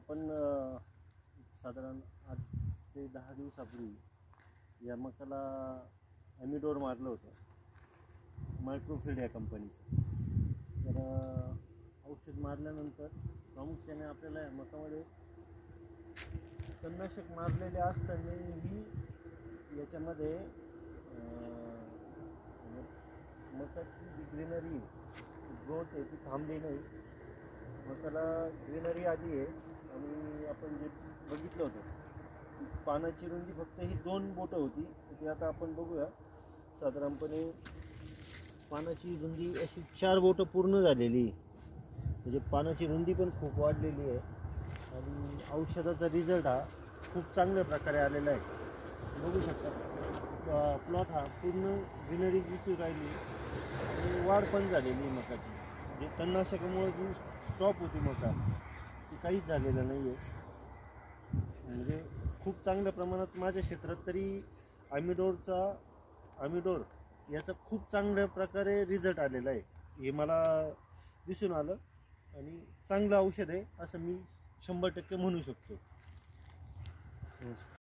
आपण साधारण 8 ते 10 दिवसापूर्वी या मकाला ॲमिडोर मारलं होतं मायक्रोफिल्ड या कंपनीचं. तर औषध मारल्यानंतर प्रामुख्याने आपल्याला या मकामध्ये तणनाशक मारलेले असतानाही याच्यामध्ये मकाची जी ग्रीनरी ग्रोथ आहे ती थांबली नाही. मकाला ग्रीनरी आली आहे आणि आपण जे बघितलं होतं पानाची रुंदी फक्त ही 2 बोटं होती, ती आता आपण बघूया साधारणपणे पानाची रुंदी अशी 4 बोटं पूर्ण झालेली, म्हणजे पानाची रुंदी पण खूप वाढलेली आहे आणि औषधाचा रिझल्ट हा खूप चांगल्या प्रकारे आलेला आहे. बघू शकता प्लॉट हा पूर्ण ग्रीनरी दिसू राहिली आणि वाढ पण झालेली मकाची. जे तणनाशकामुळे जी स्टॉप होती मका ती काहीच झालेलं नाही आहे. म्हणजे खूप चांगल्या प्रमाणात माझ्या क्षेत्रात तरी ॲमिडोर याचा खूप चांगल्या प्रकारे रिझल्ट आलेला आहे, हे मला दिसून आलं आणि चांगलं औषध आहे असं मी 100% म्हणू शकतो.